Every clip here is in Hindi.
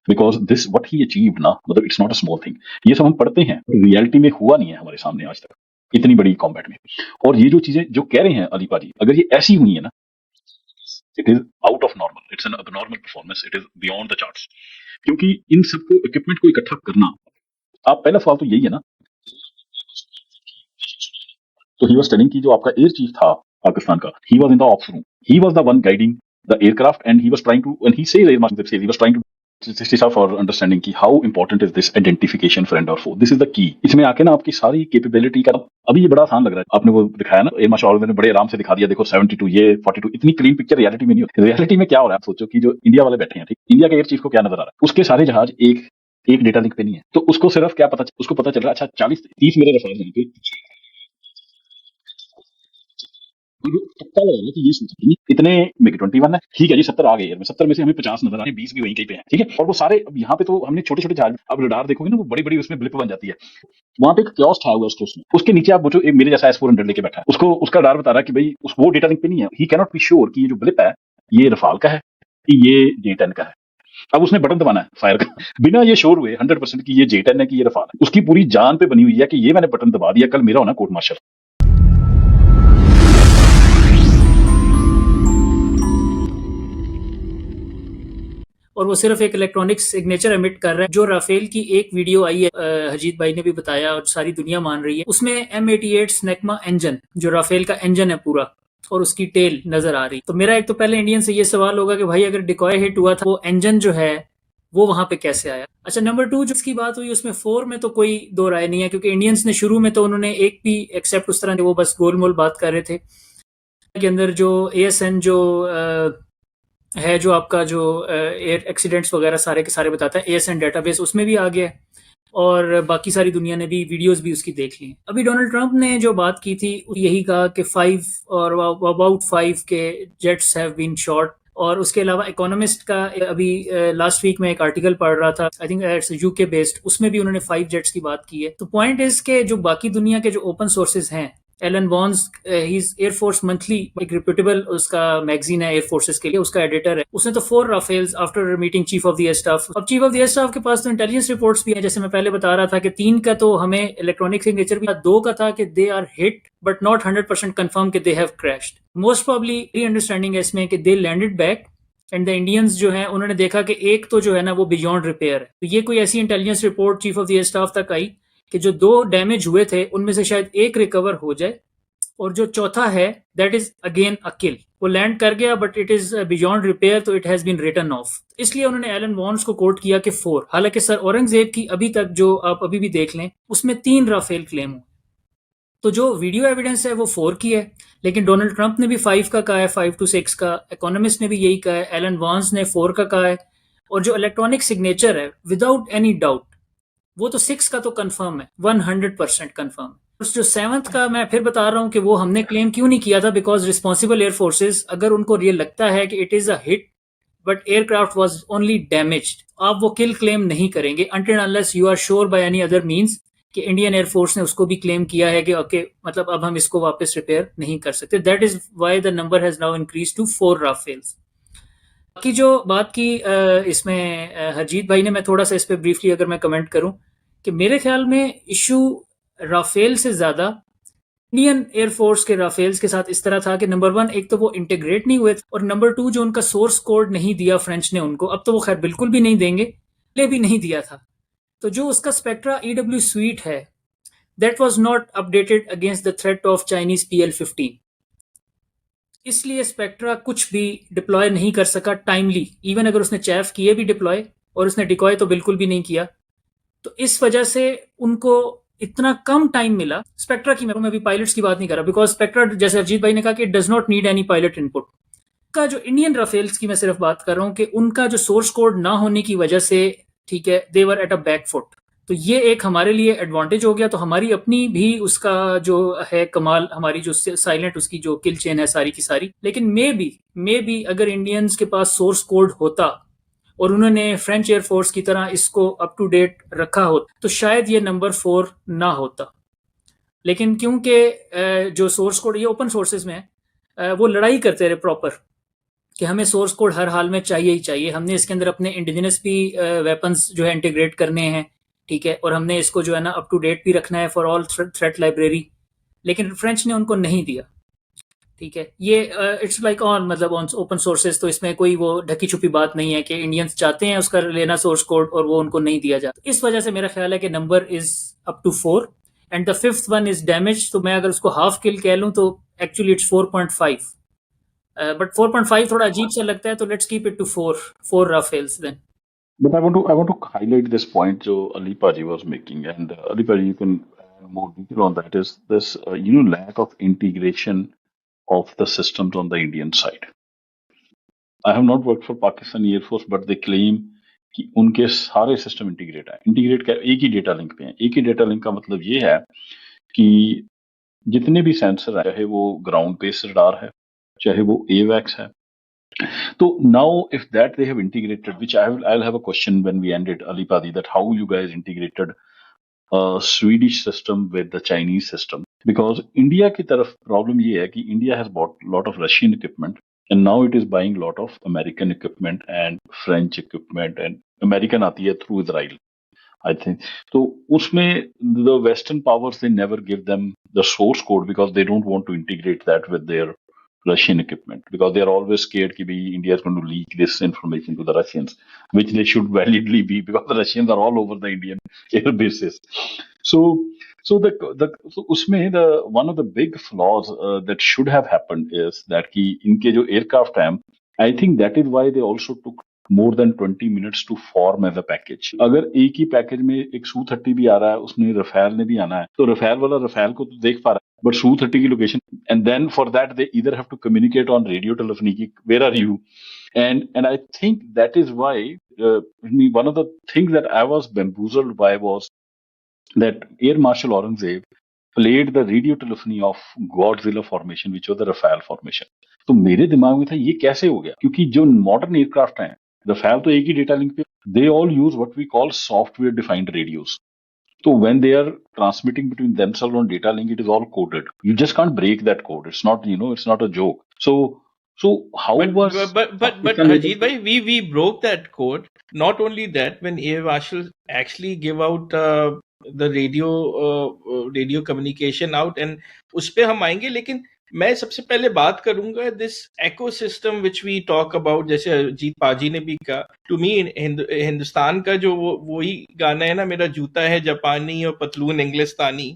Because this what he achieved ना, मतलब it's not a small thing. ये सब हम पढ़ते हैं, रियलिटी में हुआ नहीं है हमारे सामने आज तक इतनी बड़ी कॉम्बैट में। और ये जो चीजें जो कह रहे हैं अली पाजी, अगर ये ऐसी हुई है ना, it is out of normal, it's an abnormal performance, it is beyond the charts. क्योंकि इन सबको इक्विपमेंट को इकट्ठा करना, आप पहला सवाल तो यही है ना। तो ही वाज टेलिंग कि जो आपका एयर चीफ था पाकिस्तान का, he was in the ops room, he was the one guiding the aircraft, and he was trying to, and he says air marshal says he was trying to for understanding कि how important is this identification friend और foe, this is the key. इसमें आके ना आपकी सारी कैपेबिलिटी का, अभी ये बड़ा आसान लग रहा है, आपने वो दिखाया ना एयर मार्शल ने बड़े आराम से दिखा दिया, देखो 72 ये 42, इतनी क्लीन पिक्चर रियलिटी में नहीं होती। रियलिटी में क्या हो रहा है, आप सोचो कि जो इंडिया वाले बैठे हैं, ठीक, इंडिया के एयर चीफ को क्या नजर आ रहा है, उसके सारे जहाज एक एक डेटा लिंक पे नहीं है, तो उसको सिर्फ क्या पता, उसको पता चल रहा है अच्छा 40-30 मेरे रफाल हैं, और वो पक्का लगा रहा है कि ये सोच रही है, इतने मिग 21 है, ठीक है जी 70 आ गए एयर में, 70 में से हमें 50 नजर आ रहे हैं, 20 भी वहीं कहीं पे हैं, ठीक है। और वो सारे, अब यहाँ पे तो हमने छोटे छोटे जहाज, अब रडार देखोगे ना, वो बड़ी बड़ी उसमें ब्लिप बन जाती है, वहां पे एक क्योस था उसके, उसके नीचे आप जो मेरे जैसा S-400 लेके बैठा है, उसको उसका रडार बता रहा है कि भाई उस वो डेटा लिंक पे नहीं है, ही कैनॉट बी श्योर कि ये जो ब्लिप है ये रफाल का है कि ये J-10 का है। अब उसने बटन दबाना है फायर का, बिना ये श्योर हुए 100% कि ये J-10 है कि ये रफाल है, उसकी पूरी जान पे बनी हुई है कि ये मैंने बटन दबा दिया, कल मेरा होना कोर्ट मार्शल। और वो सिर्फ एक इलेक्ट्रॉनिक सिग्नेचर एमिट कर रहा है। जो राफेल की एक वीडियो आई है, हरजीत भाई ने भी बताया और सारी दुनिया मान रही है, उसमें M88 स्नेकमा इंजन, जो राफेल का इंजन है पूरा, और उसकी टेल नजर आ रही। तो मेरा एक तो पहले इंडियन से ये सवाल होगा कि भाई अगर डिकॉय हिट हुआ था, वो इंजन जो है वो वहां पे कैसे आया। अच्छा, नंबर 2 जिसकी बात हुई, उसमें 4 में तो कोई दो राय नहीं है, क्योंकि इंडियंस ने शुरू में तो उन्होंने एक भी एक्सेप्ट उस तरह के, वो बस गोलमोल बात कर रहे थे के अंदर जो ASN जो है, जो आपका जो एयर एक्सीडेंट्स वगैरह सारे के सारे बताता है, ASN डेटाबेस उसमें भी आ गया है, और बाकी सारी दुनिया ने भी वीडियोस भी उसकी देख ली। अभी डोनाल्ड ट्रंप ने जो बात की थी, यही कहा कि 5 और अबाउट 5 के जेट्स हैव बीन शॉट। और उसके अलावा इकोनॉमिस्ट का अभी लास्ट वीक में एक आर्टिकल पढ़ रहा था, I think it's UK based, उसमें भी उन्होंने 5 जेट्स की बात की है। तो पॉइंट इज के जो बाकी दुनिया के जो ओपन सोर्सेज हैं, Alan Warnes, he air force monthly, एक रिप्यूटेबल उसका मैगजीन है एयरफोर्सेस के लिए, उसका एडिटर है, उसने तो 4 Rafales after meeting chief of the air staff. अब chief of the air staff के पास तो इंटेलिजेंस रिपोर्ट्स भी है, जैसे मैं पहले बता रहा था कि 3 का तो हमें इलेक्ट्रॉनिक सिग्नेचर भी, 2 का था कि they are hit but not 100% confirm कि they have crashed. Most probably understanding है इसमें कि they landed back, and the Indians जो है उन्होंने देखा कि एक तो जो है ना वो बियॉन्ड रिपेयर है। तो ये कोई ऐसी intelligence report chief of the air staff तक आई कि जो 2 डैमेज हुए थे उनमें से शायद एक रिकवर हो जाए, और जो चौथा है that is again a kill. वो लैंड कर गया but it is beyond repair, तो it has been written off. इसलिए उन्होंने एलन वॉन्स को कोट किया कि 4। हालांकि सर औरंगजेब की अभी तक जो आप अभी भी देख लें, उसमें 3 राफेल क्लेम हुए। तो जो वीडियो एविडेंस है वो 4 की है, लेकिन डोनाल्ड ट्रंप ने भी 5 का कहा है, 5 to 6 का। इकोनॉमिस्ट ने भी यही कहा है, एलन वॉन्स ने 4 का कहा है। और जो इलेक्ट्रॉनिक सिग्नेचर है विदाउट एनी डाउट, वो तो 6 का तो कंफर्म है, 100% कंफर्म। उस जो 7th का मैं फिर बता रहा हूं कि वो हमने क्लेम क्यों नहीं किया था, बिकॉज रिस्पॉन्सिबल एयर फोर्सेज, अगर उनको रियल लगता है कि it is a hit but aircraft was only damaged, आप वो किल क्लेम नहीं करेंगे until unless you are sure by any other means कि इंडियन एयरफोर्स ने उसको भी क्लेम किया है कि ओके, मतलब अब हम इसको वापस रिपेयर नहीं कर सकते। That is why the number has now increase to 4 Rafales. बाकी जो बात की इसमें हरजीत भाई ने, मैं थोड़ा सा इस पर ब्रीफली अगर मैं कमेंट करूं, कि मेरे ख्याल में इशू राफेल से ज्यादा इंडियन एयरफोर्स के राफेल्स के साथ इस तरह था कि नंबर 1, एक तो वो इंटीग्रेट नहीं हुए, और नंबर 2 जो उनका सोर्स कोड नहीं दिया फ्रेंच ने उनको, अब तो वो खैर बिल्कुल भी नहीं देंगे, पहले भी नहीं दिया था। तो जो उसका स्पेक्ट्रा EW suite है, that was not updated against the threat of Chinese PL-15, इसलिए स्पेक्ट्रा कुछ भी डिप्लॉय नहीं कर सका टाइमली, इवन अगर उसने चैफ किए भी डिप्लॉय, और उसने डिकॉय तो बिल्कुल भी नहीं किया। तो इस वजह से उनको इतना कम टाइम मिला स्पेक्ट्रा की। मैं अभी पायलट्स की बात नहीं कर रहा, बिकॉज स्पेक्ट्रा, जैसे अरजीत भाई ने कहा, कि it does not need any pilot input का। जो इंडियन राफेल्स की मैं सिर्फ बात कर रहा हूं कि उनका जो सोर्स कोड ना होने की वजह से, ठीक है, they were at a back foot. तो ये एक हमारे लिए एडवांटेज हो गया। तो हमारी अपनी भी उसका जो है कमाल, हमारी जो साइलेंट उसकी जो किल चेन है सारी की सारी। लेकिन मे बी अगर इंडियंस के पास सोर्स कोड होता और उन्होंने फ्रेंच एयरफोर्स की तरह इसको अप टू डेट रखा हो, तो शायद ये नंबर 4 ना होता। लेकिन क्योंकि जो सोर्स कोड ये ओपन सोर्सेज में है, वो लड़ाई करते रहे प्रॉपर, कि हमें सोर्स कोड हर हाल में चाहिए ही चाहिए। हमने इसके अंदर अपने इंडिजिनस भी वेपन्स जो है इंटीग्रेट करने हैं, ठीक है, और हमने इसको जो है ना अप टू डेट भी रखना है फॉर ऑल थ्रेट लाइब्रेरी। लेकिन फ्रेंच ने उनको नहीं दिया, ठीक है। ये इट्स लाइक ऑन मतलब ऑन ओपन सोर्सेज, तो इसमें कोई वो ढकी छुपी बात नहीं है कि इंडियंस चाहते हैं उसका लेना सोर्स कोड और वो उनको नहीं दिया जाता। इस वजह से मेरा ख्याल है कि number is up to 4 and the fifth one is damage. तो मैं अगर उसको हाफ किल कह लूं तो एक्चुअली इट्स 4.5, बट 4.5 थोड़ा अजीब सा लगता है, तो let's keep it to 4 Rafales then. But I want to highlight this point जो Ali Paji was making, and Ali Paji, you can add more detail on that. Is this lack of integration of the systems on the Indian side? I have not worked for Pakistani Air Force, but they claim कि उनके सारे सिस्टम इंटीग्रेट एक ही डेटा लिंक पे हैं। एक ही डेटा लिंक का मतलब ये है कि जितने भी सेंसर है, चाहे वो ग्राउंड बेस्ड रडार है, चाहे वो AWACS है, so now if that they have integrated, which I'll have a question when we ended, Ali Padi, that how you guys integrated a Swedish system with the Chinese system, because India की तरफ problem ये है कि India has bought a lot of Russian equipment and now it is buying a lot of American equipment and French equipment, and American आती है through Israel, I think. So उसमें the Western powers, they never give them the source code because they don't want to integrate that with their Russian equipment, because they are always scared that India is going to leak this information to the Russians, which they should validly be, because the Russians are all over the Indian air bases. So उसमें the one of the big flaws that should have happened is that कि इनके जो aircraft हैं, I think that is why they also took more than 20 minutes to form as a package. अगर एक ही पैकेज में एक Su-30 भी आ रहा है, उसमें रफेल ने भी आना है, तो रफेल वाला रफेल को तो देख पा रहा है, but Su-30 की location, and then for that they either have to communicate on radio telephony ki, where are you, and I think that is why one of the things that I was bamboozled by was that Air Marshal Aurangzeb played the radio telephony of Godzilla formation, which was the Rafale formation. तो मेरे दिमाग में था ये कैसे हो गया, क्योंकि जो मॉडर्न एयरक्राफ्ट हैं, रफेल तो एक ही डेटा लिंक पे, they all use what we call software defined radios. So when they are transmitting between themselves on data link, it is all coded. You just can't break that code. It's not, it's not a joke. So how was? But Harjeet bhai, we broke that code. Not only that, when Air Marshal actually give out the radio communication out, and उस पे हम आएंगे, लेकिन मैं सबसे पहले बात करूंगा this ecosystem which we talk about, जैसे अजीत पाजी ने भी कहा, टू मी हिंदुस्तान का जो वही गाना है ना, मेरा जूता है जापानी और पतलून इंग्लिस्तानी,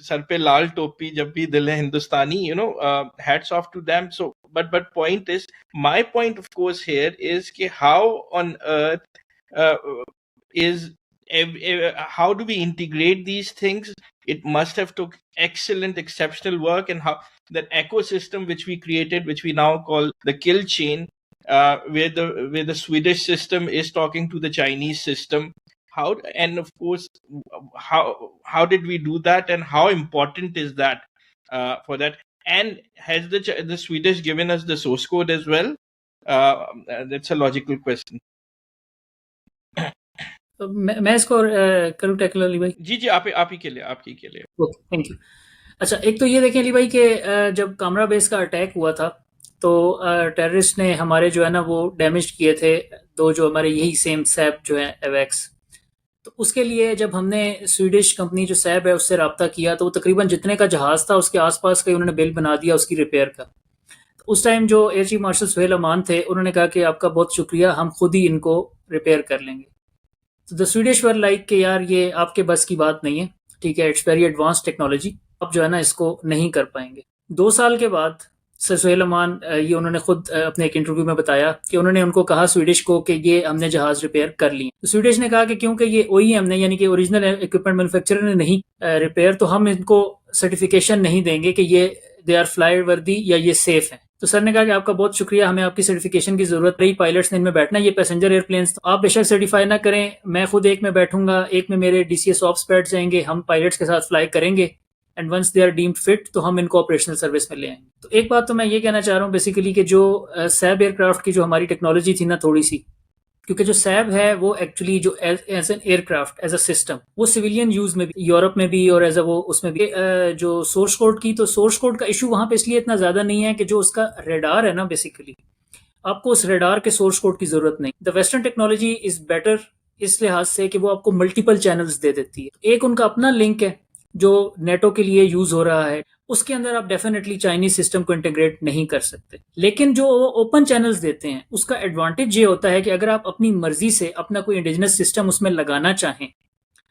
सर पे लाल टोपी जब भी दिल है Hindustani, hats off to them. So but point is, my point of course here is कि how on earth is how do we integrate these things? It must have took excellent, exceptional work, and how that ecosystem which we created, which we now call the kill chain, where the Swedish system is talking to the Chinese system. How, and of course, how did we do that, and how important is that for that? And has the Swedish given us the source code as well? That's a logical question. मैं इसको करूँ टैकल अली भाई? जी आप ही के लिए. Okay, thank you. अच्छा, एक तो ये देखें अली भाई कि जब कामरा बेस का अटैक हुआ था, तो टेररिस्ट ने हमारे जो है ना वो डैमेज किए थे दो जो हमारे यही सेम सैब जो है एवैक्स. तो उसके लिए जब हमने स्वीडिश कंपनी जो सैब है उससे रब्ता किया, तो वो तकरीबन जितने का जहाज़ था उसके आसपास का उन्होंने बिल बना दिया उसकी रिपेयर का. तो उस टाइम जो एयर चीफ मार्शल सुहेल अमान थे, उन्होंने कहा कि आपका बहुत शुक्रिया, हम खुद ही इनको रिपेयर कर लेंगे. तो द स्वीडिश वर लाइक कि यार ये आपके बस की बात नहीं है, ठीक है, इट्स वेरी एडवांस टेक्नोलॉजी, आप जो है ना इसको नहीं कर पाएंगे. 2 साल के बाद सर सुहेल अमान ये उन्होंने खुद अपने एक इंटरव्यू में बताया कि उन्होंने उनको कहा स्वीडिश को कि ये हमने जहाज रिपेयर कर लिए. तो स्वीडिश ने कहा कि क्योंकि ये OEM ने यानी कि ओरिजिनल इक्विपमेंट मैन्युफैक्चरर ने नहीं रिपेयर, तो हम इनको सर्टिफिकेशन नहीं देंगे कि ये दे आर फ्लाई वर्दी या ये सेफ है. तो सर ने कहा कि आपका बहुत शुक्रिया, हमें आपकी सर्टिफिकेशन की जरूरत रही, पायलट्स ने इनमें बैठना, ये पैसेंजर एयरप्लेन्स, तो आप बेशक सर्टिफाई ना करें, मैं खुद एक में बैठूंगा, एक में मेरे DCS ऑप्स बैठ जाएंगे, हम पायलट्स के साथ फ्लाई करेंगे, and once they are deemed fit तो हम इनको ऑपरेशनल सर्विस में ले आएंगे. तो एक बात तो मैं ये कहना चाह रहा हूँ बेसिकली कि जो सैब एयरक्राफ्ट की जो हमारी टेक्नोलॉजी थी ना थोड़ी सी, क्योंकि जो सैब है वो एक्चुअली जो as an aircraft as a system वो सिविलियन यूज में भी, यूरोप में भी और एज अ वो उसमें भी जो सोर्स कोड की, तो सोर्स कोड का इशू वहां पे इसलिए इतना ज्यादा नहीं है कि जो उसका रेडार है ना, बेसिकली आपको उस रेडार के सोर्स कोड की जरूरत नहीं। The western technology is better इस लिहाज से कि वो आपको मल्टीपल चैनल्स दे देती है। एक उनका अपना लिंक है जो नेटो के लिए यूज हो रहा है, उसके अंदर आप डेफिनेटली चाइनीज सिस्टम को इंटीग्रेट नहीं कर सकते। लेकिन जो वो ओपन चैनल्स देते हैं उसका एडवांटेज ये होता है कि अगर आप अपनी मर्जी से अपना कोई इंडिजिनस सिस्टम उसमें लगाना चाहें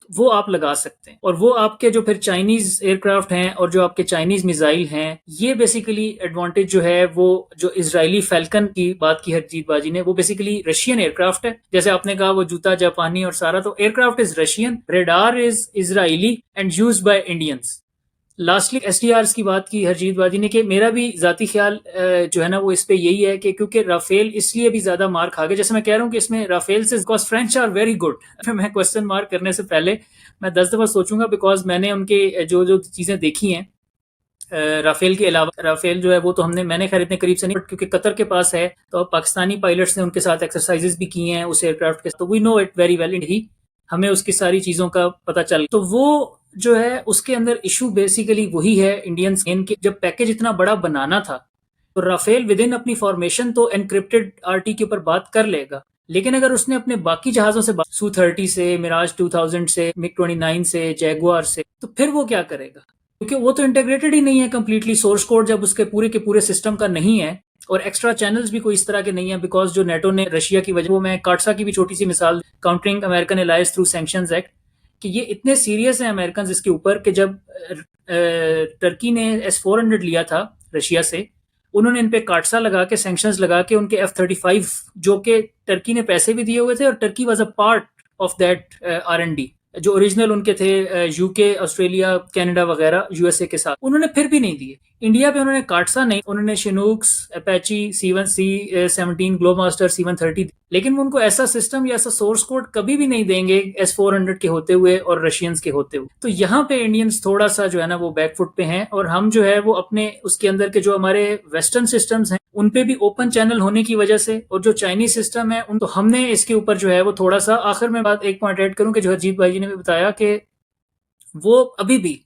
वो आप लगा सकते हैं, और वो आपके जो फिर चाइनीज एयरक्राफ्ट हैं और जो आपके चाइनीज मिसाइल हैं, ये बेसिकली एडवांटेज जो है वो जो इजरायली फैल्कन की बात की हरजीत बाजी ने, वो बेसिकली रशियन एयरक्राफ्ट है। जैसे आपने कहा वो जूता जापानी और सारा, तो aircraft is Russian, radar is Israeli and used by Indians. Lastly SDRs की बात की हरजीत बाजी ने, कि मेरा भी जाती ख्याल जो है ना वो इस पे यही है कि क्योंकि राफेल इसलिए भी ज्यादा मार खा गए, जैसे मैं कह रहा हूँ कि इसमें राफेल से because French are very good. मैं क्वेश्चन मार्क करने से पहले मैं 10 दफा सोचूंगा, बिकॉज मैंने उनके जो जो चीजें देखी हैं राफेल के अलावा। राफेल जो है वो तो मैंने खैर इतने करीब से नहीं, क्योंकि कतर के पास है तो पाकिस्तानी पायलट्स ने उनके साथ एक्सरसाइजेस भी की हैं उस एयरक्राफ्ट के साथ, तो we know it very well, ही हमें उसकी सारी चीजों का पता चल। तो वो जो है उसके अंदर इशू बेसिकली वही है इंडियंस के, जब पैकेज इतना बड़ा बनाना था तो राफेल विद इन अपनी फॉर्मेशन तो एनक्रिप्टेड RT के ऊपर बात कर लेगा, लेकिन अगर उसने अपने बाकी जहाजों से Su-30 से, मिराज 2000 से, MiG-29 से, जैगुआर से, तो फिर वो क्या करेगा? क्योंकि वो तो इंटीग्रेटेड ही नहीं है कंप्लीटली। सोर्स कोड जब उसके पूरे के पूरे सिस्टम का नहीं है और एक्स्ट्रा चैनल्स भी कोई इस तरह के नहीं है, बिकॉज जो नेटो ने रशिया की वजह, वो मैं काटसा की भी छोटी सी मिसाल, countering American alliance through sanctions act, कि ये इतने सीरियस हैं अमेरिकन इसके ऊपर कि जब टर्की ने S-400 लिया था रशिया से, उन्होंने इन पे काटसा लगा के, सैंक्शंस लगा के, उनके F-35 जो कि टर्की ने पैसे भी दिए हुए थे और Turkey was a part of that R&D, जो ओरिजिनल उनके थे UK, ऑस्ट्रेलिया, कनाडा वगैरह USA के साथ, उन्होंने फिर भी नहीं दिए। इंडिया पे उन्होंने काटसा नहीं, उन्होंने शिनूक्स, अपाची, C-17 ग्लोबमास्टर, C-130, लेकिन वो उनको ऐसा सिस्टम या ऐसा सोर्स कोड कभी भी नहीं देंगे S-400 के होते हुए और रशियंस के होते हुए। तो यहाँ पे इंडियंस थोड़ा सा जो है ना वो बैकफुट पे हैं, और हम जो है वो अपने उसके अंदर के जो हमारे वेस्टर्न सिस्टम्स हैं उन पे भी ओपन चैनल होने की वजह से, और जो चाइनीज सिस्टम है उन, तो हमने इसके ऊपर जो है वो थोड़ा सा, आखिर में बात एक पॉइंट ऐड करूं कि जो हरजीत भाई जी ने भी बताया कि वो अभी भी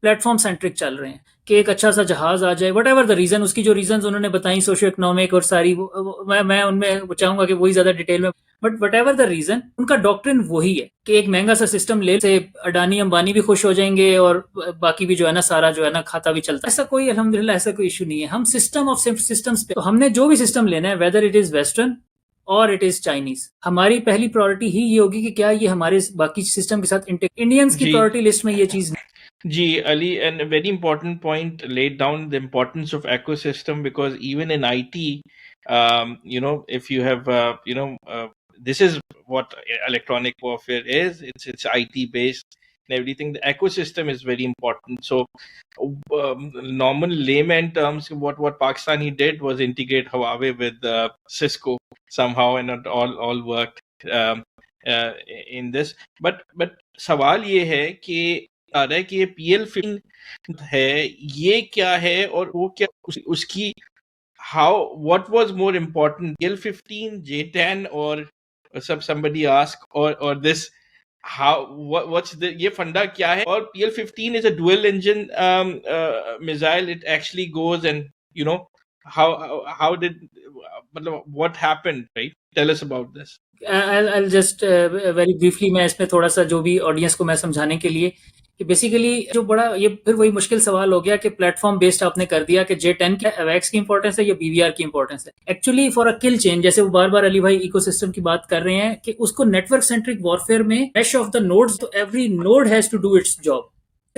प्लेटफॉर्म सेंट्रिक चल रहे हैं कि एक अच्छा सा जहाज आ जाए, वट एवर द रीजन, उसकी जो रीजन उन्होंने बताई सोशियो इकोनॉमिक और सारी, मैं उनमें चाहूंगा कि वही ज्यादा डिटेल में, but whatever the reason, उनका डॉक्ट्रिन वही है कि एक महंगा सा सिस्टम ले से अडानी अंबानी भी खुश हो जाएंगे और बाकी भी जो है ना सारा जो है ना खाता भी चलता है। ऐसा कोई अल्हम्दुलिल्लाह ऐसा कोई इशू नहीं है। हम सिस्टम ऑफ सिस्टम्स पे, तो हमने जो भी सिस्टम लेना है, वेदर इट इज वेस्टर्न और इट इज चाइनीज, हमारी पहली प्रायोरिटी ही ये होगी कि क्या ये हमारे बाकी सिस्टम के साथ इंडियंस की जी प्रायोरिटी लिस्ट में ये चीज Ji, Ali, and a very important point laid down the importance of ecosystem, because even in IT, if you have, this is what electronic warfare is. It's IT based and everything. The ecosystem is very important. So, normal layman terms, what Pakistani did was integrate Huawei with Cisco somehow, and it all worked in this. But सवाल ये है कि आ रहा है कि ये PL-15 है, ये क्या है और वो क्या, उसकी what was more important, PL-15, J-10, or somebody ask, or this, what's the, ये फंडा क्या है? और PL-15 is a dual engine missile. It actually goes, and how did, what happened, right? Tell us about this. I'll just very briefly, मैं इसमें थोड़ा सा जो भी ऑडियंस को मैं समझाने के लिए, कि बेसिकली जो बड़ा ये फिर वही मुश्किल सवाल हो गया कि प्लेटफॉर्म बेस्ड आपने कर दिया कि J-10 क्या AWACS की इंपॉर्टेंस है या BVR की इंपॉर्टेंस है। Actually for a kill chain, जैसे वो बार बार अली भाई इकोसिस्टम की बात कर रहे हैं कि उसको नेटवर्क सेंट्रिक वॉरफेयर में मैश ऑफ द नोड्स, तो every node has to do its job.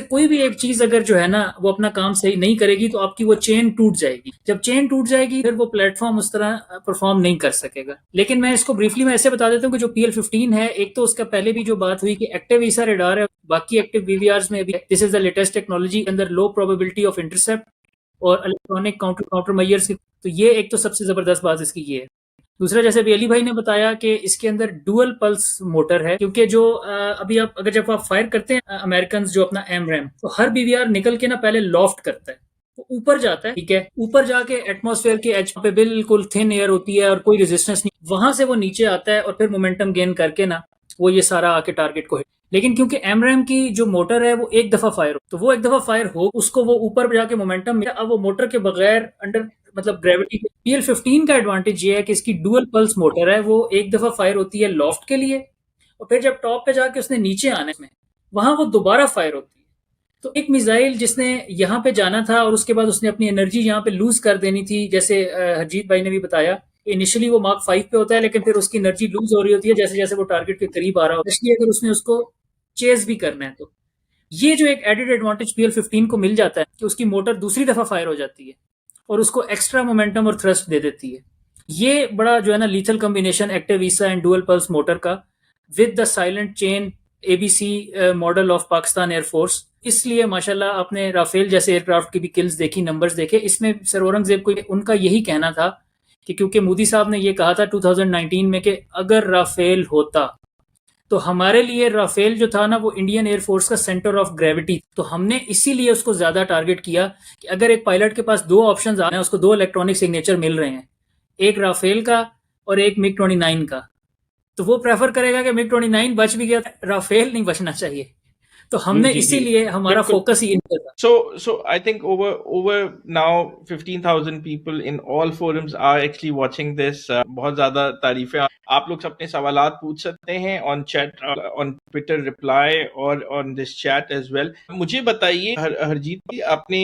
कोई भी एक चीज अगर जो है ना वो अपना काम सही नहीं करेगी तो आपकी वो चेन टूट जाएगी। जब चेन टूट जाएगी फिर वो प्लेटफॉर्म उस तरह परफॉर्म नहीं कर सकेगा। लेकिन मैं इसको ब्रीफली मैं ऐसे बता देता हूँ कि जो PL-15 है, एक तो उसका पहले भी जो बात हुई कि एक्टिव ईसा रेडार है, बाकी एक्टिव VVRs में भी this is the latest technology, अंदर लो प्रोबेबिलिटी ऑफ इंटरसेप्ट और इलेक्ट्रॉनिक काउंटर मेजर्स की, तो ये एक तो सबसे जबरदस्त बात इसकी ये है। दूसरा, जैसे अभी अली भाई ने बताया कि इसके अंदर डुअल पल्स मोटर है, क्योंकि जो अभी आप अगर जब आप फायर करते हैं अमेरिकन जो अपना AMRAAM, तो हर BVR निकल के ना पहले लॉफ्ट करता है, वो ऊपर जाता है, ठीक है, ऊपर जाके एटमॉस्फेयर के एज पे बिल्कुल थिन एयर होती है और कोई रेजिस्टेंस नहीं, वहां से वो नीचे आता है और फिर मोमेंटम गेन करके ना वो ये सारा आके टारगेट को हिट। लेकिन क्योंकि एमरैम की जो मोटर है वो एक दफा फायर हो, तो वो एक दफा फायर हो उसको वो ऊपर जाके मोमेंटम मिला, अब वो मोटर के बगैर अंडर मतलब ग्रेविटी। PL-15 का एडवांटेज ये है कि इसकी डुअल पल्स मोटर है, वो एक दफा फायर होती है लॉफ्ट के लिए और फिर जब टॉप पे जाके उसने नीचे आने में वहां वो दोबारा फायर होती है। तो एक मिसाइल जिसने यहाँ पे जाना था और उसके बाद उसने अपनी एनर्जी यहाँ पे लूज कर देनी थी, जैसे हरजीत भाई ने भी बताया, इनिशियली वो मार्क 5 पे होता है लेकिन फिर उसकी एनर्जी लूज हो रही होती है जैसे जैसे वो टारगेट के करीब आ रहा होता है, इसलिए अगर उसने उसको चेज भी करना है तो ये जो एक एडेड एडवांटेज PL-15 को मिल जाता है कि उसकी मोटर दूसरी दफा फायर हो जाती है और उसको एक्स्ट्रा मोमेंटम और थ्रस्ट दे देती है। ये बड़ा जो है ना lethal combination active ESA and dual pulse motor का with the silent chain ABC model of Pakistan air force, इसलिए माशाल्लाह आपने राफेल जैसे एयरक्राफ्ट की भी किल्स देखी, नंबर्स देखे। इसमें सर औरंगजेब को उनका यही कहना था कि क्योंकि मोदी साहब ने ये कहा था 2019 में कि अगर राफेल होता तो हमारे लिए राफेल जो था ना वो इंडियन एयरफोर्स का सेंटर ऑफ ग्रेविटी, तो हमने इसीलिए उसको ज्यादा टारगेट किया कि अगर एक पायलट के पास दो ऑप्शन आ रहे हैं, उसको दो इलेक्ट्रॉनिक सिग्नेचर मिल रहे हैं, एक राफेल का और एक MiG-29 का, तो वो प्रेफर करेगा कि MiG-29 बच भी गया, राफेल नहीं बचना चाहिए। तो हमने जी जी इसीलिए हमारा बिल्कुल। फोकस ही इन पे था। So I think over now 15,000 people in all forums are actually watching this. बहुत ज़्यादा तारीफें। आप लोग अपने सवालात पूछ सकते हैं on chat, on Twitter reply और on this chat as well. मुझे बताइए हरजीत जी, आपने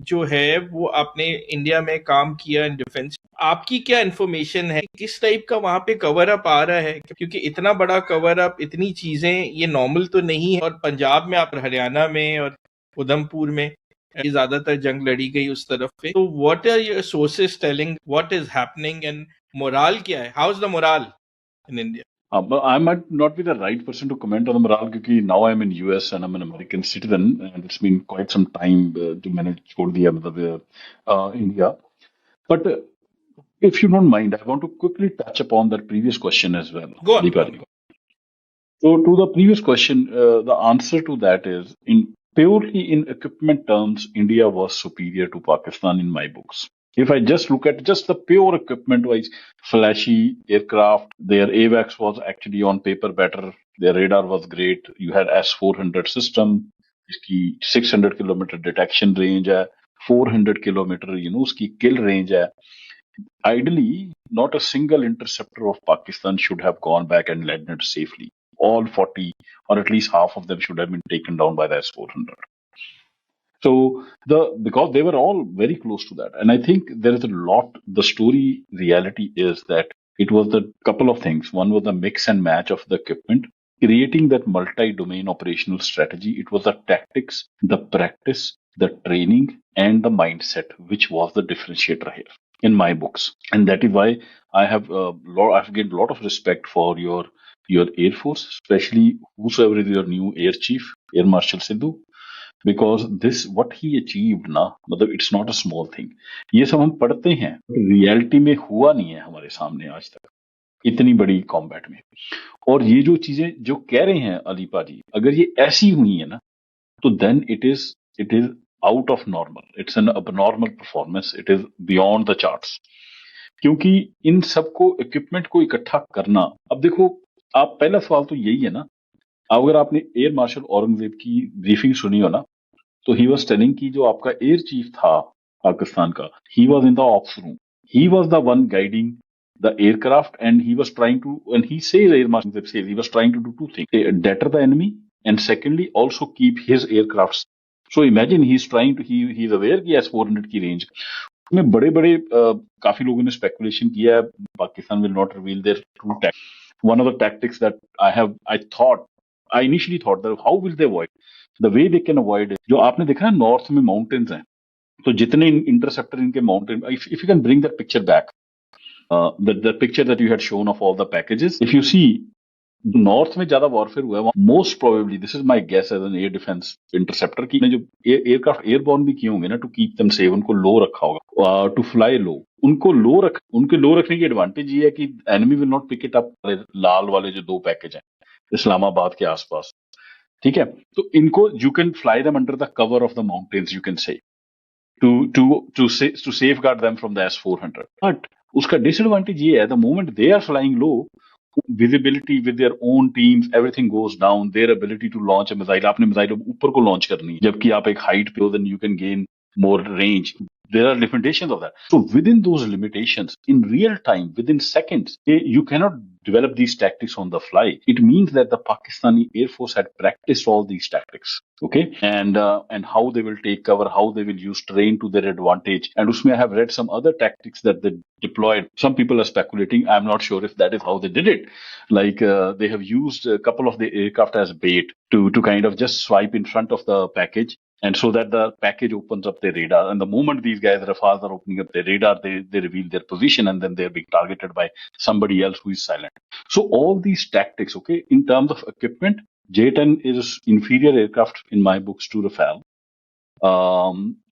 जो है वो आपने इंडिया में काम किया इन डिफेंस, आपकी क्या इन्फॉर्मेशन है, किस टाइप का वहां पे कवर अप आ रहा है? क्योंकि इतना बड़ा कवर अप, इतनी चीजें, ये नॉर्मल तो नहीं है। और पंजाब में, आप हरियाणा में और उधमपुर में ज्यादातर जंग लड़ी गई उस तरफ पे, तो what are your sources telling, what is happening and morale क्या है? How is the morale in India? But I might not be the right person to comment on the morale because now I'm in US and I'm an American citizen and it's been quite some time जो मैंने छोड़ दिया मतलब India. But if you don't mind, I want to quickly touch upon that previous question as well. Go on, Deepa go on. ji. So to the previous question, the answer to that is in purely in equipment terms, India was superior to Pakistan in my books. If I just look at just the pure equipment wise, flashy aircraft, their AWACS was actually on paper better. Their radar was great. You had S-400 system, इसकी 600 किलोमीटर डिटेक्शन रेंज है, 400 किलोमीटर उसकी किल रेंज है. Ideally, not a single interceptor of Pakistan should have gone back and landed safely. All 40 or at least half of them should have been taken down by the S-400. So because they were all very close to that, and I think there is a lot. The story reality is that it was the couple of things. One was the mix and match of the equipment, creating that multi-domain operational strategy. It was the tactics, the practice, the training, and the mindset, which was the differentiator here in my books, and that is why I have I've gained a lot of respect for your Air Force, especially whosoever is your new Air Chief, Air Marshal Sidhu. Because this what he achieved ना, मतलब it's not a small thing. ये सब हम पढ़ते हैं, रियलिटी में हुआ नहीं है हमारे सामने आज तक इतनी बड़ी कॉम्बैट में. और ये जो चीजें जो कह रहे हैं अलीपा जी, अगर ये ऐसी हुई है ना, तो then it is out of normal. It's an abnormal performance. It is beyond the charts. क्योंकि इन सबको इक्विपमेंट को इकट्ठा करना, अब देखो आप, पहला सवाल तो यही है ना, अगर आपने एयर मार्शल औरंगजेब की ब्रीफिंग सुनी हो ना, तो ही वॉज टेलिंग कि जो आपका एयर चीफ था पाकिस्तान का, he was in the ops room, he was the one guiding the aircraft and he was trying to, and he says air marshal says he was trying to do two things, deter the enemy and secondly also keep his aircraft. So imagine he is trying to, he is aware कि S-400 की रेंज में बड़े बड़े काफी लोगों ने स्पेकुलेशन किया है Pakistan will not reveal their true tactics. One of the tactics that I initially thought that how will they avoid? The way they can avoid it, जो आपने देखा है नॉर्थ में माउंटेन्स हैं, तो जितने इंटरसेप्टर इनके mountain, if you can bring that picture back, the picture that you had shown of all the packages, if you see north में ज्यादा वॉरफेयर हुआ है, most probably, this is my guess as an air defence interceptor, की जो एयरक्राफ्ट एयरबॉर्न भी किए होंगे ना, टू कीप देम सेफ, उनको लो रखा होगा, टू फ्लाई लो. उनके लो रखने की एडवांटेज ये है कि enemy will not pick it up. लाल वाले जो 2 पैकेज हैं इस्लामाबाद के आसपास, ठीक है, तो इनको you can fly them under the cover of the mountains, you can say. to safeguard them from the S-400. But उसका disadvantage ये है, the moment they are flying low, visibility with their own teams, everything goes down. Their ability to launch a missile, आपने मिसाइल ऊपर को लॉन्च करनी है, जबकि आप एक हाइट पे हो, then you can gain more range. There are limitations of that. So within those limitations, in real time, within seconds, you cannot develop these tactics on the fly. It means that the Pakistani Air Force had practiced all these tactics, okay, and how they will take cover, how they will use terrain to their advantage. And usme I have read some other tactics that they deployed. Some people are speculating. I'm not sure if that is how they did it. Like they have used a couple of the aircraft as bait to kind of just swipe in front of the package. And so that the package opens up their radar. And the moment these guys, Rafales, are opening up their radar, they reveal their position, and then they're being targeted by somebody else who is silent. So all these tactics, okay, in terms of equipment, J-10 is inferior aircraft in my books to Rafale.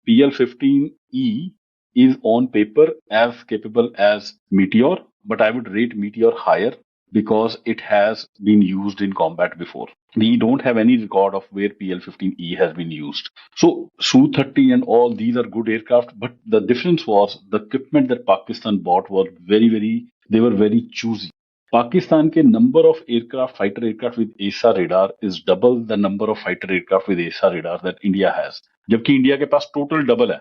PL-15E is on paper as capable as Meteor, but I would rate Meteor higher because it has been used in combat before. We don't have any record of where PL-15E has been used. So Su-30 and all these are good aircraft, but the difference was the equipment that Pakistan bought were they were very choosy. Pakistan के number of aircraft, fighter aircraft with AESA radar is double the number of fighter aircraft with AESA radar that India has. जबकि इंडिया के पास टोटल डबल है.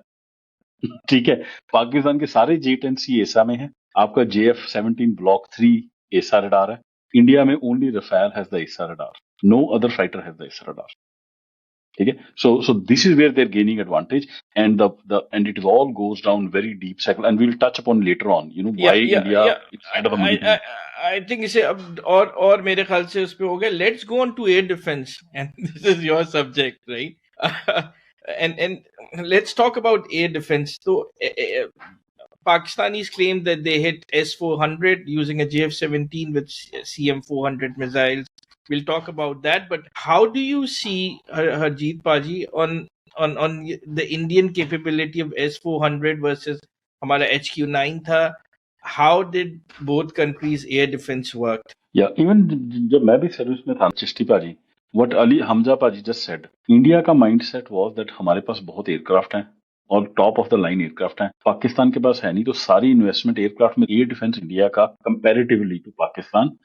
ठीक है, पाकिस्तान के सारे J-10C AESA में है, आपका JF-17 Block 3 AESA radar है. इंडिया में only Rafale has the AESA radar. No other fighter has the AESA radar. Okay, so this is where they're gaining advantage, and and it all goes down very deep cycle, and we'll touch upon later on. You know why India is kind of a money. I think इसे अब और मेरे ख्याल से उस पे हो गया. Let's go on to air defense, and this is your subject, right? and let's talk about air defense. So Pakistanis claim that they hit S-400 using a JF-17 with CM-400 missiles. We'll talk about that. But how do you see, Harjeet Paji, on the Indian capability of S-400 versus हमारा HQ-9 था? How did both countries' air defense work? Yeah, even जब मैं भी सर्विस में था, चिश्ती पाजी, what Ali Hamza Paji just said, India का mindset was that हमारे पास बहुत एयरक्राफ्ट हैं और top of the line aircraft हैं. पाकिस्तान के पास है नहीं, तो सारी इन्वेस्टमेंट एयरक्राफ्ट में. एयर डिफेंस इंडिया का कंपैरेटिवली टू पाकिस्तान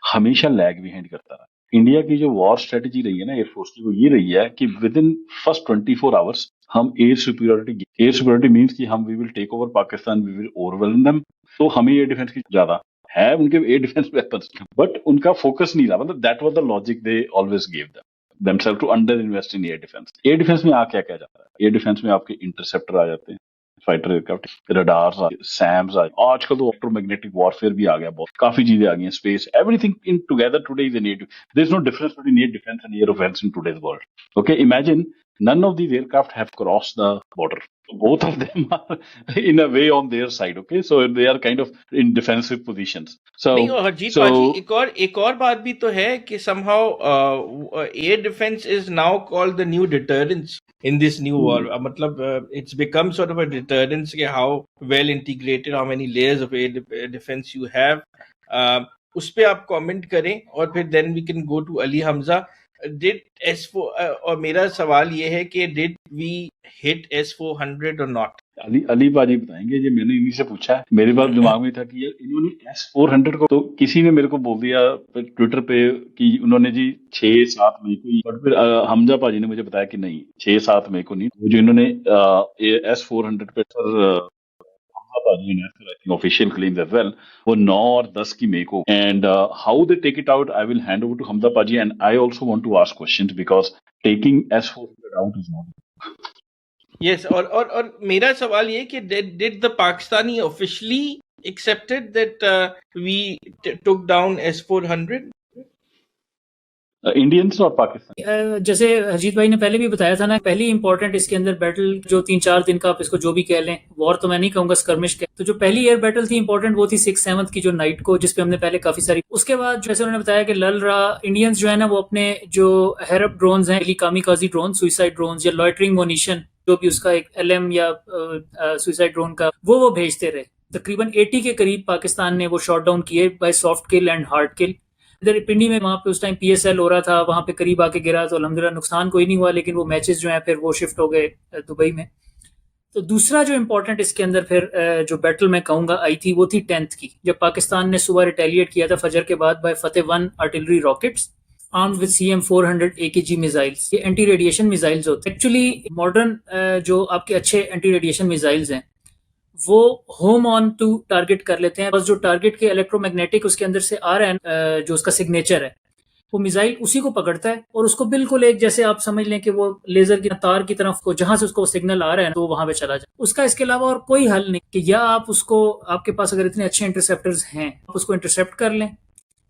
हमेशा लैग बिहाइंड करता रहा. इंडिया की जो वॉर स्ट्रेटेजी रही है ना एयरफोर्स की, वो ये रही है कि विद इन फर्स्ट 24 आवर्स हम एयर सुपीरियरिटी मीन्स कि हम we will take over Pakistan, we will overwhelm them. तो हमें एयर डिफेंस की ज्यादा है, उनके एयर डिफेंस वेपन्स, बट उनका फोकस नहीं रहा. मतलब that was the logic they always give themselves to under invest in air defense. Air defence में आ क्या क्या जाता है? एयर डिफेंस में आपके इंटरसेप्टर आ जाते हैं, फाइटर एयरक्राफ्ट, रडार्स, सैम्स, आजकल तो इलेक्ट्रोमैग्नेटिक वॉरफेयर भी आ गया, बहुत काफी चीजें आ गई हैं, space, everything in together today is an air. There is no difference between air defence and air offence in today's world. Okay, imagine none of these aircraft have crossed the border. Both of them are in a way on their side. Okay, so they are kind of in defensive positions. So नहीं, और हरजीत पाजी, एक और बात भी तो है कि somehow air defense is now called the new deterrence in this new war. मतलब it's become sort of a deterrence के how well integrated, how many layers of air defense you have. उस पे आप comment करें और फिर then we can go to Ali Hamza. Did S4 और मेरा सवाल ये है कि did we hit S-400 or not? Ali बाजी बताएंगे. ये मैंने इन्हीं से पूछा है, मेरे पास दिमाग में था कि यार इन्होंने S-400 को, तो किसी ने मेरे को बोल दिया ट्विटर पे कि उन्होंने जी 6-7 मई को, बट फिर हमजा पाजी ने मुझे बताया कि नहीं, 6-7 मई को नहीं. जो इन्होंने S-400 पे sir official claims as well, वो 9 और 10 की मई को. And how they take it out, I will hand over to Hamza Paji, and I also want to ask questions because taking S-400 out is not. Yes, और मेरा सवाल ये कि did the Pakistani officially accepted that we took down S-400? Indians और पाकिस्तान. जैसे हरजीत भाई ने पहले भी बताया था ना, पहली इंपॉर्टेंट इसके अंदर बैटल जो 3-4 दिन का, आप इसको जो भी कह लें, वॉर तो मैं नहीं कहूंगा, स्कर्मिश के, तो जो पहली एयर बैटल थी इंपॉर्टेंट वो थी 6-7 की जो नाइट को, जिसपे हमने पहले काफी सारी. उसके बाद जैसे उन्होंने बताया कि लल रहा, इंडियंस जो है ना वो अपने जो हेरप ड्रोन्स हैं, कामिकाजी ड्रोन, सुइसाइड ड्रोन या लॉइटरिंग मोनिशन, जो भी उसका एक LM या सुइसाइड ड्रोन का, वो भेजते रहे. तकरीबन 80 के करीब पाकिस्तान ने वो शॉट डाउन किए by soft kill and hard kill. इधर पिंडी में वहाँ पे उस टाइम PSL हो रहा था, वहाँ पे करीब आके गिरा, तो अल्हम्दुलिल्लाह नुकसान कोई नहीं हुआ, लेकिन वो मैचेस जो हैं फिर वो शिफ्ट हो गए दुबई में. तो दूसरा जो इम्पोर्टेंट इसके अंदर फिर जो बैटल मैं कहूंगा आई थी, वो थी 10th की, जब पाकिस्तान ने सुबह रिटेलिएट किया था फजर के बाद by Fatah 1 artillery rockets armed with CM-400 AKG missiles. ये एंटी रेडिएशन मिसाइल्स होते हैं। एक्चुअली मॉडर्न जो आपके अच्छे एंटी रेडिएशन मिसाइल्स हैं वो होम ऑन टू टारगेट कर लेते हैं, बस जो टारगेट के इलेक्ट्रोमैग्नेटिक उसके अंदर से आ रहा है, जो उसका सिग्नेचर है, वो मिसाइल उसी को पकड़ता है और उसको बिल्कुल एक जैसे आप समझ लें कि वो लेजर की तार की तरफ को जहां से उसको सिग्नल आ रहा है तो वो वहां पे चला जाए। उसका इसके अलावा और कोई हल नहीं कि या आप उसको, आपके पास अगर इतने अच्छे इंटरसेप्टर्स हैं आप उसको इंटरसेप्ट कर लें,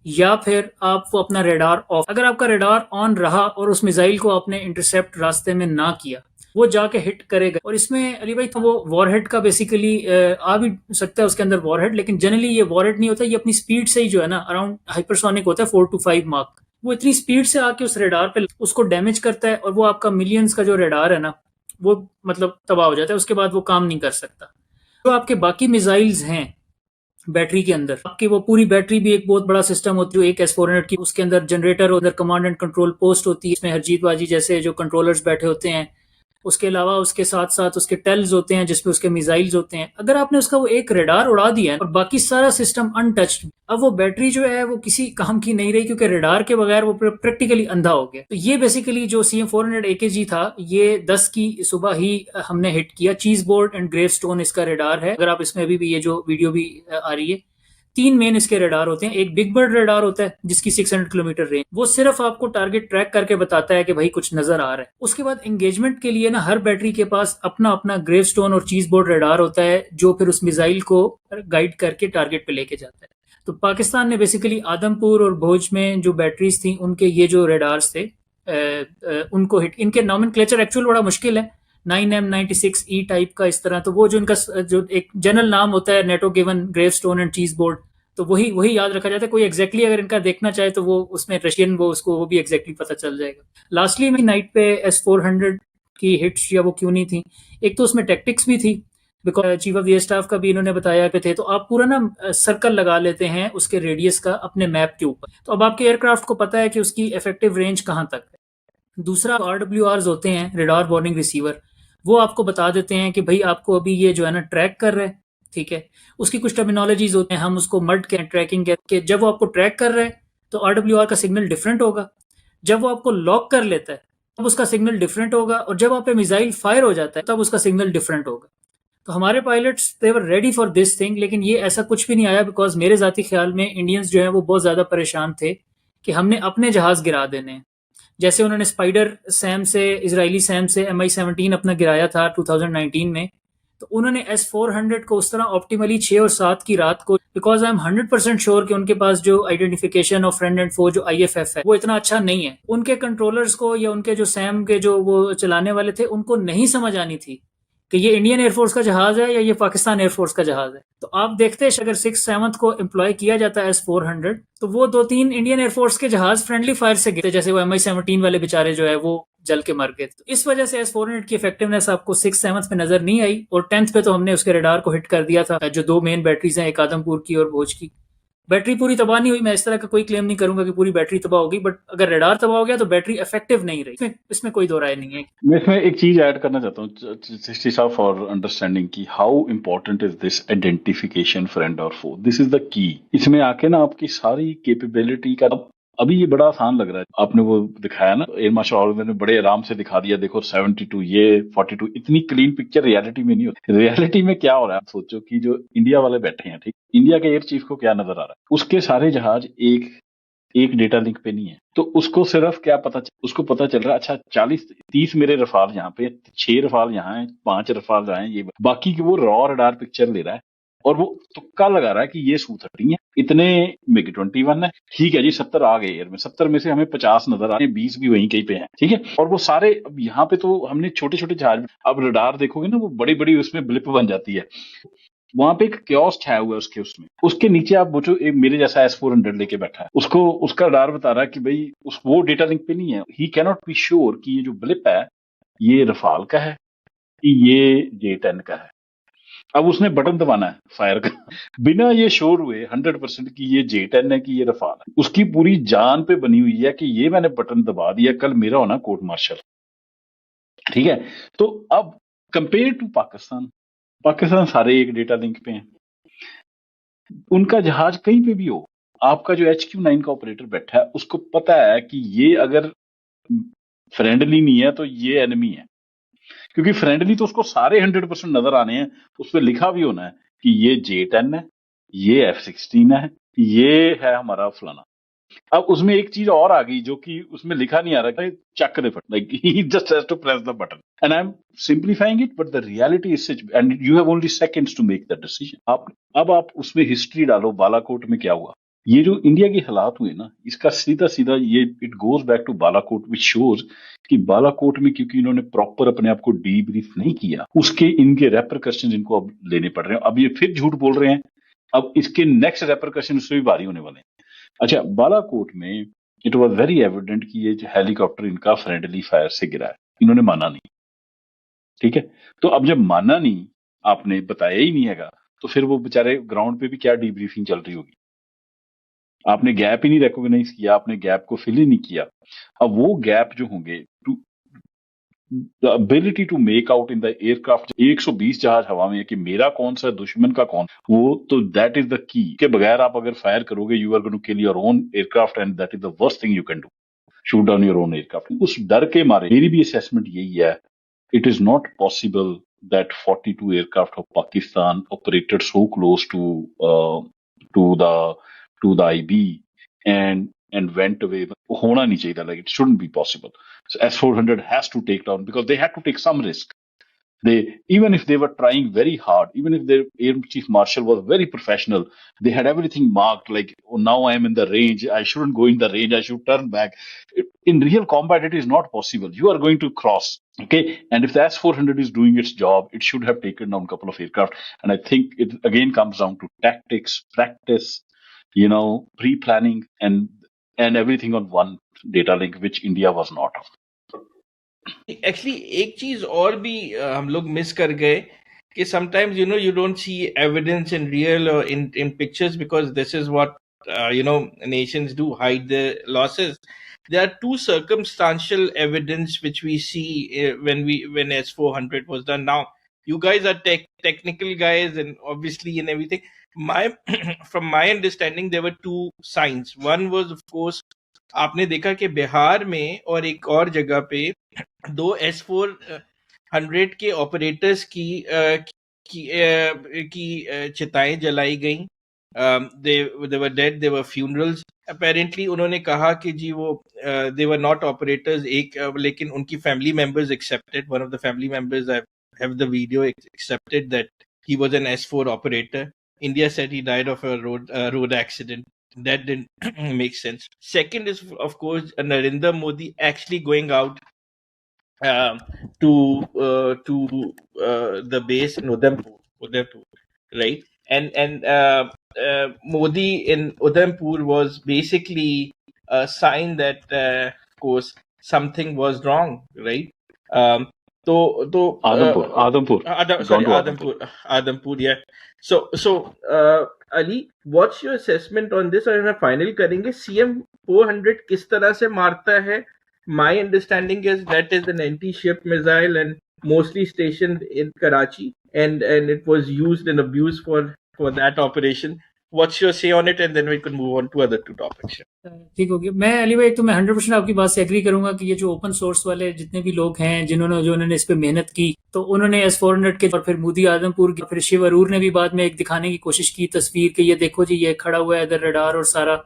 या फिर आप वो अपना रेडार ऑफ, अगर आपका रेडार ऑन रहा और उस मिसाइल को आपने इंटरसेप्ट रास्ते में ना किया, वो जाके हिट करेगा। और इसमें अली भाई तो वो वॉरहेड का बेसिकली आ भी सकता है उसके अंदर वॉरहेड, लेकिन जनरली ये वॉरहेड नहीं होता, ये अपनी स्पीड से ही जो है ना अराउंड हाइपरसोनिक होता है 4 to 5 मार्क, वो इतनी स्पीड से आके उस रेडार पे उसको डैमेज करता है और वो आपका मिलियंस का जो रेडार है ना वो मतलब तबाह हो जाता है, उसके बाद वो काम नहीं कर सकता। तो आपके बाकी मिसाइल्स हैं बैटरी के अंदर, आपकी वो पूरी बैटरी भी एक बहुत बड़ा सिस्टम होती है, जो एक S-400 की, उसके अंदर जनरेटर होता है, कमांड एंड कंट्रोल पोस्ट होती है, इसमें हरजीत बाजी जैसे जो कंट्रोलर्स बैठे होते हैं, उसके अलावा उसके साथ साथ उसके टेल्स होते हैं जिसपे उसके मिसाइल्स होते हैं। अगर आपने उसका वो एक रेडार उड़ा दिया है और बाकी सारा सिस्टम अनटच्ड, अब वो बैटरी जो है वो किसी काम की नहीं रही, क्योंकि रेडार के बगैर वो प्रैक्टिकली अंधा हो गया। तो ये बेसिकली जो CM-400 AKG था, ये 10 की सुबह ही हमने हिट किया। चीज बोर्ड एंड ग्रेवस्टोन इसका रेडार है। अगर आप इसमें अभी भी ये जो वीडियो भी आ रही है, 3 मेन इसके रेडार होते हैं। एक बिग बर्ड रेडार होता है जिसकी 600 किलोमीटर रेंज, वो सिर्फ आपको टारगेट ट्रैक करके बताता है कि भाई कुछ नजर आ रहा है। उसके बाद एंगेजमेंट के लिए ना हर बैटरी के पास अपना अपना ग्रेवस्टोन और चीज बोर्ड रेडार होता है, जो फिर उस मिसाइल को गाइड करके टारगेट पे लेके जाता है। तो पाकिस्तान ने बेसिकली आदमपुर और भोज में जो बैटरीज थी उनके ये जो रेडार्स थे उनको हिट, इनके नॉमेनक्लेचर एक्चुअल बड़ा मुश्किल है, 9M96E टाइप का इस तरह। तो वो जो इनका जो एक जनरल नाम होता है, नेटो गिवन ग्रेवस्टोन एंड चीज बोर्ड, तो वही याद रखा जाता है। कोई एग्जैक्टली अगर इनका देखना चाहे तो वो उसमें रशियन वो उसको वो भी एग्जैक्टली पता चल जाएगा। लास्टली में नाइट पे S-400 की हिट्स या वो क्यों नहीं थी, एक तो उसमें टैक्टिक्स भी थी, because chief of the staff का भी इन्होंने बताया पे थे, तो आप पूरा ना सर्कल लगा लेते हैं उसके रेडियस का अपने मैप के ऊपर, तो अब आपके एयरक्राफ्ट को पता है कि उसकी इफेक्टिव रेंज कहाँ तक है। दूसरा RWRs होते हैं, रेडार वार्निंग रिसीवर, वो आपको बता देते हैं कि भाई आपको अभी ये जो है ना ट्रैक कर रहा है, ठीक है। उसकी कुछ टर्मिनोलॉजीज होते हैं, हम उसको मड के ट्रैकिंग के, जब वो आपको ट्रैक कर रहा है तो RWR का सिग्नल डिफरेंट होगा, जब वो आपको लॉक कर लेता है तब उसका सिग्नल डिफरेंट होगा, और जब आप पे मिसाइल फायर हो जाता है तब उसका सिग्नल डिफरेंट होगा। तो हमारे pilots they were ready for this thing, लेकिन ये ऐसा कुछ भी नहीं आया, बिकॉज मेरे जाती ख्याल में इंडियंस जो है वो बहुत ज्यादा परेशान थे कि हमने अपने जहाज गिरा देने हैं। जैसे उन्होंने स्पाइडर सैम से, इजरायली सैम से MI-17 अपना गिराया था 2019 में, तो उन्होंने S-400 को उस तरह ऑप्टिमली 6 और 7 की रात को, बिकॉज आई एम 100% श्योर कि उनके पास जो आइडेंटिफिकेशन ऑफ फ्रेंड एंड फो जो IFF है वो इतना अच्छा नहीं है। उनके कंट्रोलर्स को या उनके जो सैम के जो वो चलाने वाले थे उनको नहीं समझ आनी थी कि ये इंडियन एयरफोर्स का जहाज है या ये पाकिस्तान एयरफोर्स का जहाज है। तो आप देखते हैं अगर 6-7 को एम्प्लॉय किया जाता है S-400, तो वो 2-3 इंडियन एयरफोर्स के जहाज फ्रेंडली फायर से गिरते, जैसे वो MI-17 वाले बेचारे जो है वो जल के मर गए। तो इस वजह से S-400 की इफेक्टिवनेस आपको 6-7 में नजर नहीं आई, और 10th पे तो हमने उसके रेडार को हिट कर दिया था। जो 2 मेन बैटरीज हैं, एक आदमपुर की और भोज की, बैटरी पूरी तबाह नहीं हुई। मैं इस तरह का कोई क्लेम नहीं करूंगा कि पूरी बैटरी तबाह होगी, बट अगर रेडार तबाह हो गया तो बैटरी इफेक्टिव नहीं रही, इसमें कोई दो राय नहीं है। मैं इसमें एक चीज ऐड करना चाहता हूँ सिस्टी साहब, फॉर अंडरस्टैंडिंग की how important is this identification friend और foe, this is the key. इसमें आके ना आपकी सारी कैपेबिलिटी का, अभी ये बड़ा आसान लग रहा है। आपने वो दिखाया ना, एयर मार्शल ऑर्डर ने बड़े आराम से दिखा दिया, देखो 72 ये 42, इतनी क्लीन पिक्चर रियलिटी में नहीं होती। रियलिटी में क्या हो रहा है, आप सोचो कि जो इंडिया वाले बैठे हैं, ठीक, इंडिया के एयर चीफ को क्या नजर आ रहा है, उसके सारे जहाज एक डेटा लिंक पे नहीं है, तो उसको सिर्फ क्या पता उसको पता चल रहा है, अच्छा 40-30 मेरे रफाल यहाँ पे, 6 रफाल यहाँ है, 5 रफाल यहाँ है, ये बाकी की वो रॉ रडार पिक्चर ले रहा है और वो तुक्का लगा रहा है कि ये Su-30 है, इतने MiG-21 है, ठीक है जी 70 आ गए एयर में, 70 में से हमें 50 नजर आ रहे हैं, 20 भी वहीं कहीं पे हैं, ठीक है। और वो सारे, अब यहाँ पे तो हमने छोटे छोटे जहाज, अब रडार देखोगे ना वो बड़ी बड़ी उसमें ब्लिप बन जाती है, वहां पे एक क्योस छाया हुआ है उसमें, उसके नीचे आप वो जो मेरे जैसा S-400 लेके बैठा है, उसको उसका रडार बता रहा है कि भाई वो डेटा लिंक पे नहीं है, ही कैनॉट बी श्योर कि ये जो ब्लिप है ये रफाल का है कि ये J-10 का है। अब उसने बटन दबाना है फायर का बिना ये श्योर हुए 100% कि ये J-10 है कि ये रफाल है। उसकी पूरी जान पे बनी हुई है कि ये मैंने बटन दबा दिया, कल मेरा होना कोर्ट मार्शल, ठीक है। तो अब कंपेयर टू पाकिस्तान सारे एक डेटा लिंक पे हैं, उनका जहाज कहीं पे भी हो, आपका जो HQ9 का ऑपरेटर बैठा है उसको पता है कि ये अगर फ्रेंडली नहीं है तो ये एनिमी है, क्योंकि फ्रेंडली तो उसको सारे 100% नजर आने हैं, उस पर लिखा भी होना है कि ये J10 है, ये F-16 है, ये है हमारा फलाना। अब उसमें एक चीज और आ गई जो कि उसमें लिखा नहीं आ रहा, चक दे button, like he just has to press the button, and I am simplifying it, but the reality is such, and you have only seconds to make that decision. अब आप उसमें हिस्ट्री डालो, बालाकोट में क्या हुआ, ये जो इंडिया के हालात हुए ना, इसका सीधा सीधा ये it goes back to Balakot, which shows कि बालाकोट में क्योंकि इन्होंने प्रॉपर अपने आप को डीब्रीफ नहीं किया, उसके इनके रेपरकशन इनको अब लेने पड़ रहे हैं। अब ये फिर झूठ बोल रहे हैं, अब इसके नेक्स्ट रेपरकशन उससे भी भारी होने वाले हैं। अच्छा, बालाकोट में इट वॉज वेरी एविडेंट कि ये जो हेलीकॉप्टर इनका फ्रेंडली फायर से गिरा है, इन्होंने माना नहीं, ठीक है। तो अब जब माना नहीं, आपने बताया ही नहीं हैगा, तो फिर वो बेचारे ग्राउंड पे भी क्या डीब्रीफिंग चल रही होगी, आपने गैप ही नहीं रिकॉग्नाइज किया, आपने गैप को फिल ही नहीं किया। अब वो गैप जो होंगे, the ability to make out in the aircraft, 120 जहाज हवा में है कि मेरा कौन सा दुश्मन का कौन, वो तो दैट इज द की, के बगैर आप अगर फायर करोगे you are going to kill your own aircraft, and that is the worst thing you can do, shoot down your own aircraft. उस डर के मारे मेरी भी असेसमेंट यही है, it is not possible that 42 aircraft of Pakistan operated so close to the IB and went away. होना नहीं चाहिए, like it shouldn't be possible. So S-400 has to take down, because they had to take some risk. They, even if they were trying very hard, even if their Air Chief Marshal was very professional, they had everything marked, like, oh, now I am in the range, I shouldn't go in the range, I should turn back. In real combat, it is not possible. You are going to cross, okay? And if the S-400 is doing its job, it should have taken down a couple of aircraft. And I think it again comes down to tactics, practice, pre-planning, and everything on one data link, which India was not. Actually एक चीज और भी हम लोग मिस कर गए कि sometimes you don't see evidence in real और in pictures, because this is what nations do, hide their losses. There are two circumstantial evidence which we see when S-400 was done. Now you guys are technical guys and obviously in everything, from my understanding there were two signs. One was of course आपने देखा कि बिहार में और एक और जगह पे दो S-400 के ऑपरेटर्स की चिताएं जलाई गई. They were dead, they were funerals. Apparently उन्होंने कहा कि जी वो they were not operators, लेकिन उनकी family members accepted. One of the family members, I have the video, accepted that he was an S-4 operator. India said he died of a road accident. That didn't make sense. Second is, of course, Narendra Modi actually going out to the base in Udhampur, right? And Modi in Udhampur was basically a sign that, of course, something was wrong, right? Adhampur, yeah. So Ali, what's your assessment on this? और फाइनल करेंगे CM 400 किस तरह से मारता है. My understanding is that is an anti-ship missile and mostly stationed in Karachi, and it was used and abused for that operation. What's your say on it? And then we could move on to other two topics. ठीक हो गया. मैं अली भाई तो मैं 100% आपकी बात से एग्री करूंगा कि ये जो ओपन सोर्स वाले जितने भी लोग हैं जिन्होंने इस पे मेहनत की, तो उन्होंने S-400 के और फिर मोदी आदमपुर की, फिर शिव अरूर ने भी बाद में एक दिखाने की कोशिश की तस्वीर कि ये देखो जी ये खड़ा हुआ है इधर रडार और सारा,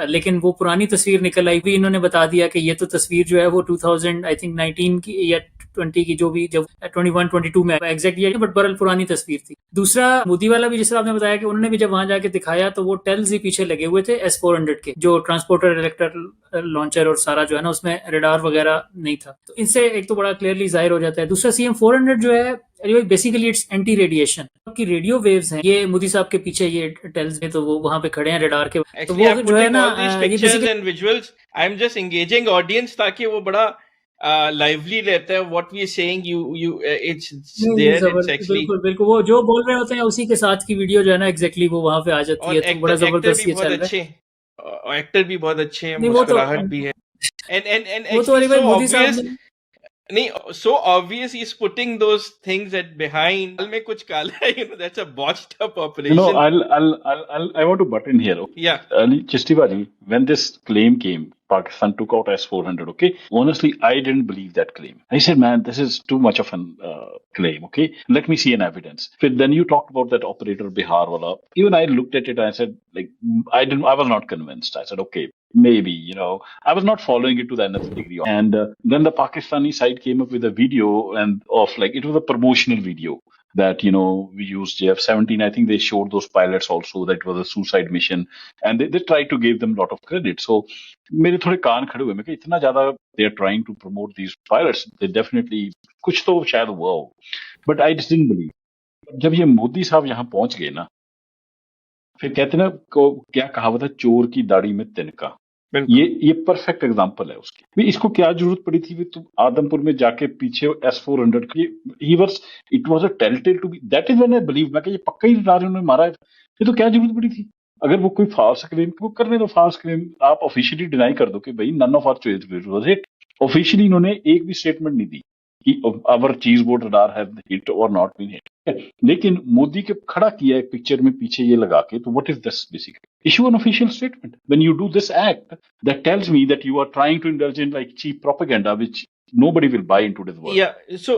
लेकिन वो पुरानी तस्वीर निकल आई. भी इन्होंने बता दिया कि ये तो तस्वीर जो है वो 2000 आई थिंक 19 की या 20 की, जो भी जब 21-22 में एग्जैक्ट ये, बट बरल पुरानी तस्वीर थी. दूसरा मोदी वाला भी जैसे आपने बताया कि उन्होंने भी जब वहां जाके दिखाया तो वो टेल्स ही पीछे लगे हुए थे S-400 के, जो ट्रांसपोर्टर इलेक्ट्रिक लॉन्चर और सारा जो है ना उसमें रडार वगैरह नहीं था. तो इनसे एक तो बड़ा क्लियरली जाहिर हो जाता है. दूसरा CM 400 जो है बेसिकली इट्स एंटी रेडिएशन की रेडियो वेव्स हैं. ये मोदी साहब के पीछे ये टेल्स में, तो वो वहां पे खड़े हैं रडार के. तो वो जो है ना and visuals, I am just engaging audience ताकि वो बड़ा लाइवली रहता है. What we are saying, you it's there, it's actually बिल्कुल वो जो बोल रहे होते हैं उसी के साथ की वीडियो जो है ना एग्जैक्टली वो वहां पे आ जाती है. तो बड़ा जबरदस्त ये चल रहा है. एक्टर भी बहुत अच्छे हैं, मुस्कुराहट भी है. एंड वो तो अली भाई मोदी साहब नहीं, so obvious he's putting those things at behind. में कुछ काला है, that's a botched up operation. I want to butt in here. Yeah. Ali Chistibaji, when this claim came, Pakistan took out S-400. Okay, honestly, I didn't believe that claim. I said, man, this is too much of an claim. Okay, let me see an evidence. Then you talked about that operator Bihar wala. Even I looked at it and I said, like, I was not convinced. I said, okay, maybe, I was not following it to the nth degree. And then the Pakistani side came up with a video and of like, it was a promotional video that, we used JF-17. I think they showed those pilots also that it was a suicide mission and they tried to give them a lot of credit. So मेरे थोड़े कान खड़े हुए मैं कि इतना ज्यादा they are trying to promote these pilots, they definitely कुछ तो शायद हुआ हो, but I just didn't believe. जब ये मोदी साहब यहाँ पहुंच गए ना, फिर कहते ना को क्या कहावत है, चोर की दाढ़ी में तिनका। ये परफेक्ट एग्जांपल है उसकी। भी इसको क्या जरूरत पड़ी थी भी तुम आदमपुर में जाके पीछे S-400 की it was a telltale to be, that is when I believe मैं कि ये पक्का ही राज उन्होंने मारा है। ये तो क्या जरूरत पड़ी थी? अगर वो कोई फाल्स क्लेम वो करने दो, फाल्स क्लेम आप ऑफिशियली डिनाई कर दो कि भाई none of our was hit. Officially इन्होंने एक भी स्टेटमेंट नहीं दी कि आवर चीज board radar have hit or not been hit, लेकिन मोदी के खड़ा किया एक पिक्चर में पीछे ये लगा के, तो what is this basically? Issue an official statement when you do this act that tells me that you are trying to indulge in like cheap propaganda which nobody will buy in today's world. Yeah, so